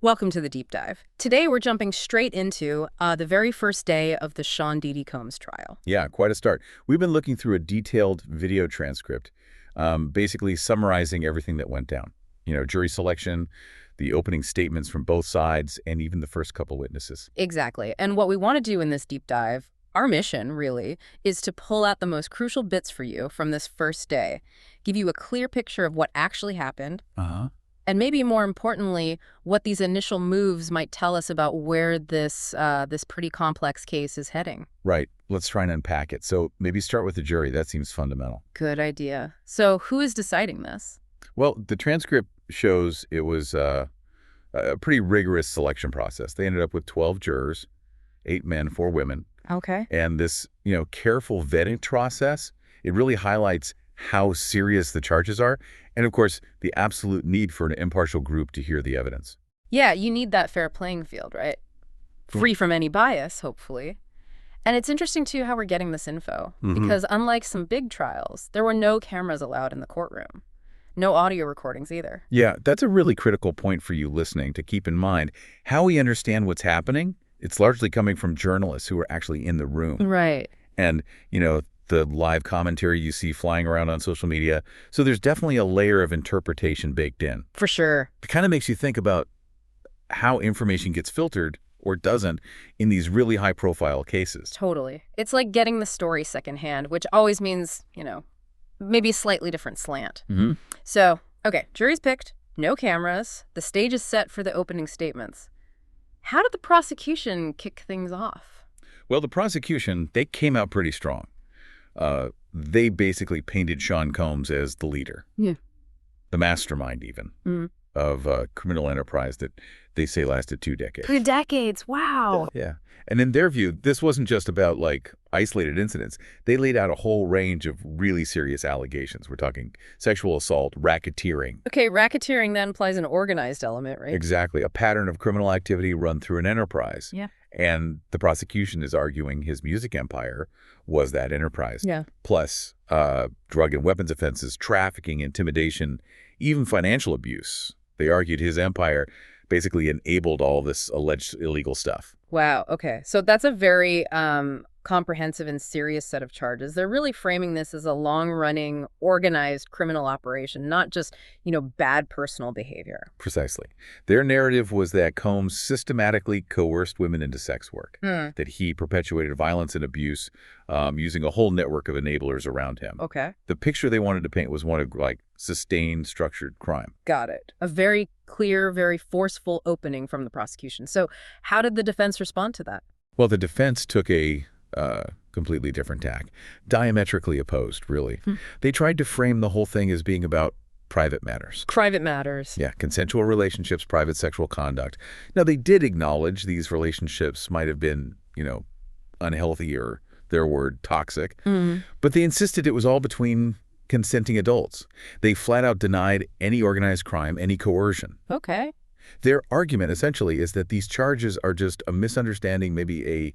Welcome to the deep dive. Today we're jumping straight into the very first day of the Sean Diddy Combs trial. Yeah, quite a start. We've been looking through a detailed video transcript, basically summarizing everything that went down. Jury selection, the opening statements from both sides, and even the first couple witnesses. Exactly. And what we want to do in this deep dive, our mission really, is to pull out the most crucial bits for you from this first day, give you a clear picture of what actually happened, Uh-huh. and maybe more importantly, what these initial moves might tell us about where this pretty complex case is heading. Right. Let's try and unpack it. So maybe start with the jury. That seems fundamental. Good idea. So who is deciding this? Well, the transcript shows it was a pretty rigorous selection process. They ended up with 12 jurors, 8 men, 4 women. Okay. And this, careful vetting process, it really highlights how serious the charges are, and of course, the absolute need for an impartial group to hear the evidence. Yeah, you need that fair playing field, right? Free from any bias, hopefully. And it's interesting, too, how we're getting this info. Because unlike some big trials, there were no cameras allowed in the courtroom. No audio recordings either. Yeah, that's a really critical point for you listening to keep in mind. How we understand what's happening, it's largely coming from journalists who are actually in the room. Right. And, the live commentary you see flying around on social media. So there's definitely a layer of interpretation baked in. For sure. It kind of makes you think about how information gets filtered or doesn't in these really high-profile cases. Totally. It's like getting the story secondhand, which always means, maybe a slightly different slant. So, okay, jury's picked, no cameras, the stage is set for the opening statements. How did the prosecution kick things off? Well, the prosecution, they came out pretty strong. They basically painted Sean Combs as the leader. Yeah. The mastermind, even, of a criminal enterprise that they say lasted 2 decades. 2 decades, wow. Yeah. And in their view, this wasn't just about, isolated incidents. They laid out a whole range of really serious allegations. We're talking sexual assault, racketeering. Okay, racketeering then implies an organized element, right? Exactly. A pattern of criminal activity run through an enterprise. Yeah. And the prosecution is arguing his music empire was that enterprise. Yeah. Plus drug and weapons offenses, trafficking, intimidation, even financial abuse. They argued his empire basically enabled all this alleged illegal stuff. Wow, okay. So that's a very comprehensive and serious set of charges. They're really framing this as a long-running, organized criminal operation, not just, bad personal behavior. Precisely. Their narrative was that Combs systematically coerced women into sex work, that he perpetuated violence and abuse using a whole network of enablers around him. Okay. The picture they wanted to paint was one of, sustained, structured crime. Got it. A very clear, very forceful opening from the prosecution. So how did the defense respond to that? Well, the defense took a completely different tack, diametrically opposed, really. They tried to frame the whole thing as being about private matters. Private matters. Yeah, consensual relationships, private sexual conduct. Now, they did acknowledge these relationships might have been, unhealthy or, their word, toxic, but they insisted it was all between consenting adults. They flat out denied any organized crime, any coercion. Okay. Their argument, essentially, is that these charges are just a misunderstanding, maybe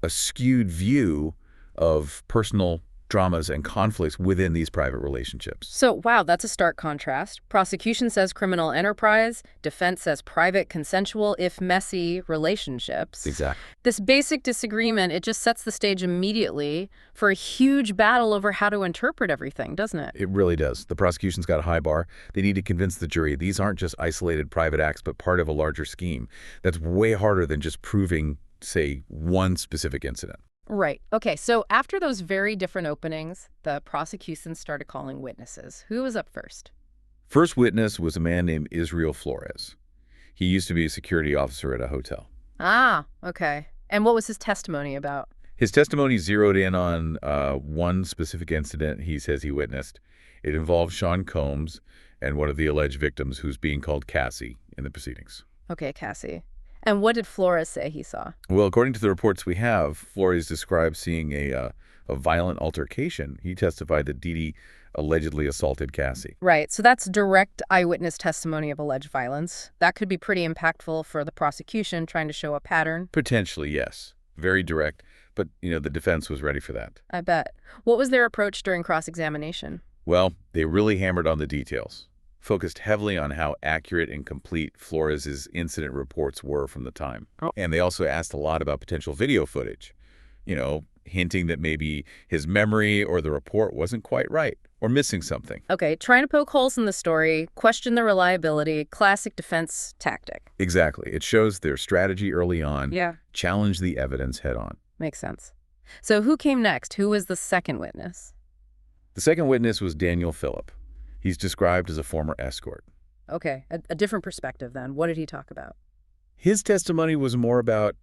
a skewed view of personal dramas and conflicts within these private relationships. So, wow, that's a stark contrast. Prosecution says criminal enterprise, defense says private, consensual, if messy, relationships. Exactly. This basic disagreement, it just sets the stage immediately for a huge battle over how to interpret everything, doesn't it? It really does. The prosecution's got a high bar. They need to convince the jury these aren't just isolated private acts, but part of a larger scheme. That's way harder than just proving, say, one specific incident. Right. Okay, so after those very different openings, the prosecution started calling witnesses. Who was up first? First witness was a man named Israel Flores. He used to be a security officer at a hotel. Ah, okay. And what was his testimony about? His testimony zeroed in on one specific incident he says he witnessed. It involved Sean Combs and one of the alleged victims, who's being called Cassie in the proceedings. Okay, Cassie. And what did Flores say he saw? Well, according to the reports we have, Flores described seeing a violent altercation. He testified that Diddy allegedly assaulted Cassie. Right. So that's direct eyewitness testimony of alleged violence. That could be pretty impactful for the prosecution trying to show a pattern. Potentially, yes. Very direct. But, the defense was ready for that. I bet. What was their approach during cross-examination? Well, they really hammered on the details. focused heavily on how accurate and complete Flores' incident reports were from the time. Oh. And they also asked a lot about potential video footage, hinting that maybe his memory or the report wasn't quite right or missing something. Okay, trying to poke holes in the story, question the reliability, classic defense tactic. Exactly. It shows their strategy early on. Yeah. Challenge the evidence head on. Makes sense. So who came next? Who was the second witness? The second witness was Daniel Phillip. He's described as a former escort. Okay, a different perspective then. What did he talk about? His testimony was more about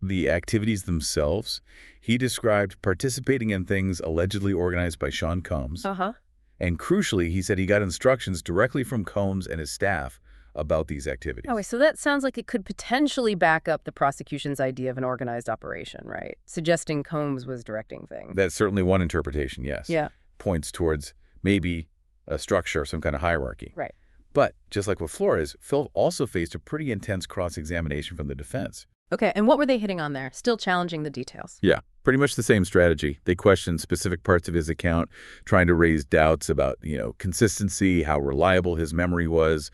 the activities themselves. He described participating in things allegedly organized by Sean Combs. Uh-huh. And crucially, he said he got instructions directly from Combs and his staff about these activities. Oh, so that sounds like it could potentially back up the prosecution's idea of an organized operation, right? Suggesting Combs was directing things. That's certainly one interpretation, yes. Yeah. Points towards maybe a structure, some kind of hierarchy. Right. But just like with Flores, Phil also faced a pretty intense cross-examination from the defense. Okay, and what were they hitting on there? Still challenging the details. Yeah, pretty much the same strategy. They questioned specific parts of his account, trying to raise doubts about, consistency, how reliable his memory was,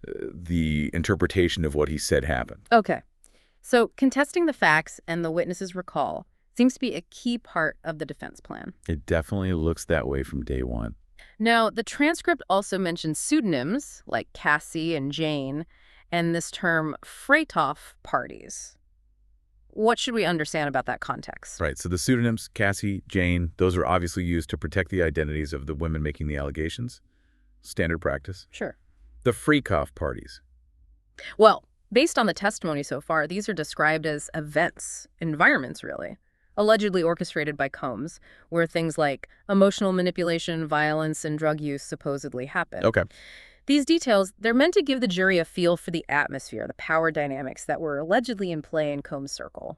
the interpretation of what he said happened. Okay, so contesting the facts and the witness's recall seems to be a key part of the defense plan. It definitely looks that way from day one. Now, the transcript also mentions pseudonyms like Cassie and Jane, and this term Freytoff parties. What should we understand about that context? Right, so the pseudonyms, Cassie, Jane, those are obviously used to protect the identities of the women making the allegations. Standard practice. Sure. The Freakoff parties. Well, based on the testimony so far, these are described as events, environments really, allegedly orchestrated by Combs, where things like emotional manipulation, violence, and drug use supposedly happen. Okay. These details, they're meant to give the jury a feel for the atmosphere, the power dynamics that were allegedly in play in Combs' circle.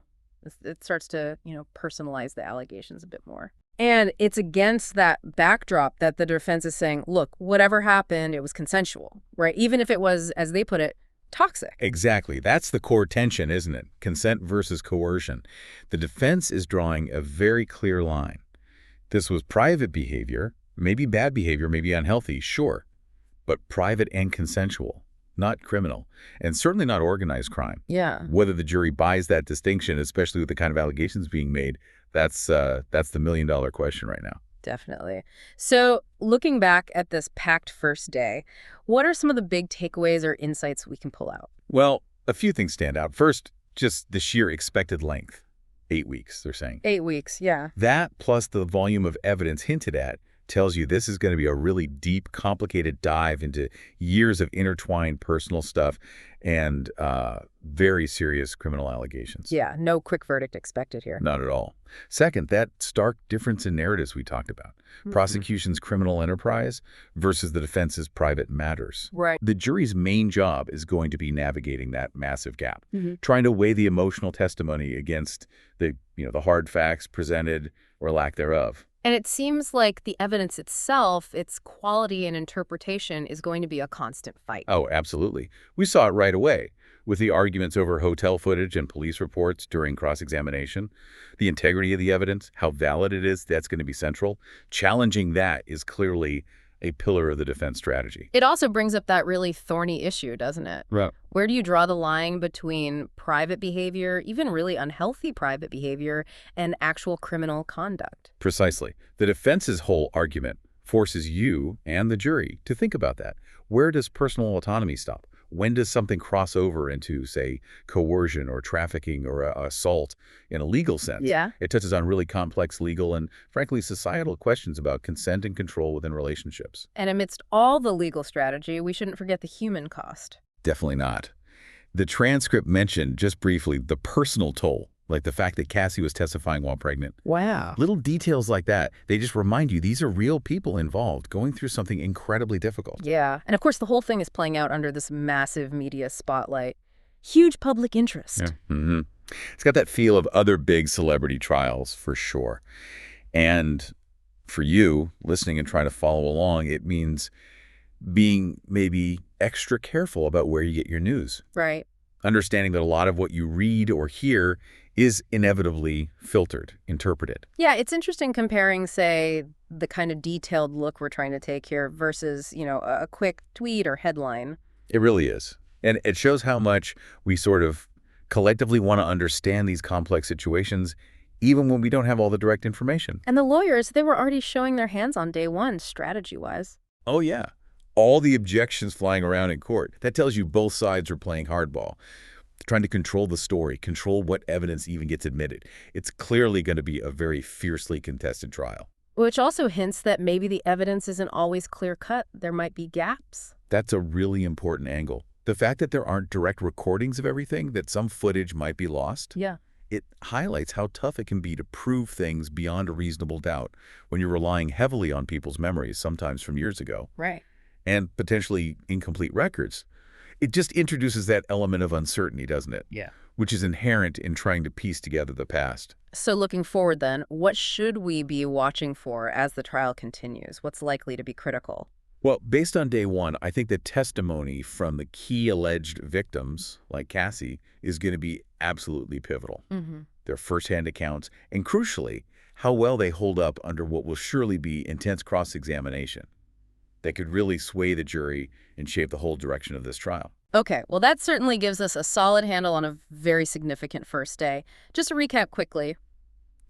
It starts to, personalize the allegations a bit more. And it's against that backdrop that the defense is saying, look, whatever happened, it was consensual, right? Even if it was, as they put it, toxic. Exactly. That's the core tension, isn't it? Consent versus coercion. The defense is drawing a very clear line. This was private behavior, maybe bad behavior, maybe unhealthy, sure, but private and consensual, not criminal, and certainly not organized crime. Yeah. Whether the jury buys that distinction, especially with the kind of allegations being made, that's the million-dollar question right now. Definitely. So looking back at this packed first day, what are some of the big takeaways or insights we can pull out? Well, a few things stand out. First, just the sheer expected length. 8 weeks, they're saying. 8 weeks, yeah. That, plus the volume of evidence hinted at, tells you this is going to be a really deep, complicated dive into years of intertwined personal stuff and very serious criminal allegations. Yeah, no quick verdict expected here. Not at all. Second, that stark difference in narratives we talked about. Prosecution's criminal enterprise versus the defense's private matters. Right. The jury's main job is going to be navigating that massive gap, trying to weigh the emotional testimony against the hard facts presented or lack thereof. And it seems like the evidence itself, its quality and interpretation is going to be a constant fight. Oh, absolutely. We saw it right away with the arguments over hotel footage and police reports during cross-examination. The integrity of the evidence, how valid it is, that's going to be central. Challenging that is clearly a pillar of the defense strategy. It also brings up that really thorny issue, doesn't it? Right. Where do you draw the line between private behavior, even really unhealthy private behavior, and actual criminal conduct? Precisely. The defense's whole argument forces you and the jury to think about that. Where does personal autonomy stop? When does something cross over into, say, coercion or trafficking or assault in a legal sense? Yeah. It touches on really complex legal and, frankly, societal questions about consent and control within relationships. And amidst all the legal strategy, we shouldn't forget the human cost. Definitely not. The transcript mentioned, just briefly, the personal toll, like the fact that Cassie was testifying while pregnant. Wow. Little details like that, they just remind you these are real people involved going through something incredibly difficult. Yeah. And of course, the whole thing is playing out under this massive media spotlight. Huge public interest. Yeah. It's got that feel of other big celebrity trials, for sure. And for you, listening and trying to follow along, it means being maybe extra careful about where you get your news. Right. understanding that a lot of what you read or hear is inevitably filtered, interpreted. Yeah, it's interesting comparing, say, the kind of detailed look we're trying to take here versus, a quick tweet or headline. It really is. And it shows how much we sort of collectively want to understand these complex situations, even when we don't have all the direct information. And the lawyers, they were already showing their hands on day one, strategy-wise. Oh, yeah. All the objections flying around in court. That tells you both sides are playing hardball, trying to control the story, control what evidence even gets admitted. It's clearly going to be a very fiercely contested trial. Which also hints that maybe the evidence isn't always clear-cut. There might be gaps. That's a really important angle. The fact that there aren't direct recordings of everything, that some footage might be lost, Yeah. it highlights how tough it can be to prove things beyond a reasonable doubt when you're relying heavily on people's memories, sometimes from years ago, Right. and potentially incomplete records. It just introduces that element of uncertainty, doesn't it? Yeah. Which is inherent in trying to piece together the past. So looking forward then, what should we be watching for as the trial continues? What's likely to be critical? Well, based on day one, I think the testimony from the key alleged victims, like Cassie, is going to be absolutely pivotal. Their firsthand accounts, and crucially, how well they hold up under what will surely be intense cross-examination. They could really sway the jury and shape the whole direction of this trial. Okay, well, that certainly gives us a solid handle on a very significant first day. Just to recap quickly,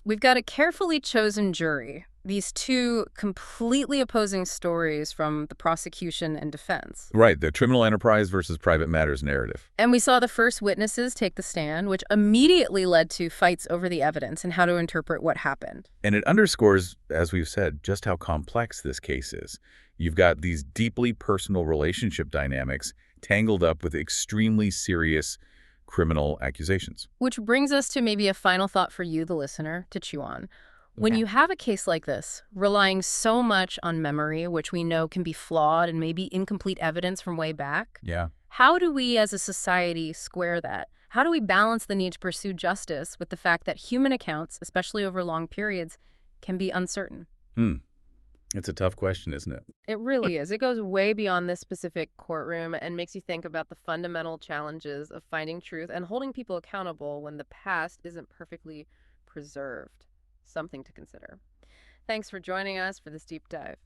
we've got a carefully chosen jury, these two completely opposing stories from the prosecution and defense. Right, the criminal enterprise versus private matters narrative. And we saw the first witnesses take the stand, which immediately led to fights over the evidence and how to interpret what happened. And it underscores, as we've said, just how complex this case is. You've got these deeply personal relationship dynamics tangled up with extremely serious criminal accusations. Which brings us to maybe a final thought for you, the listener, to chew on. When you have a case like this, relying so much on memory, which we know can be flawed and maybe incomplete evidence from way back, Yeah. how do we as a society square that? How do we balance the need to pursue justice with the fact that human accounts, especially over long periods, can be uncertain? It's a tough question, isn't it? It really is. It goes way beyond this specific courtroom and makes you think about the fundamental challenges of finding truth and holding people accountable when the past isn't perfectly preserved. Something to consider. Thanks for joining us for this deep dive.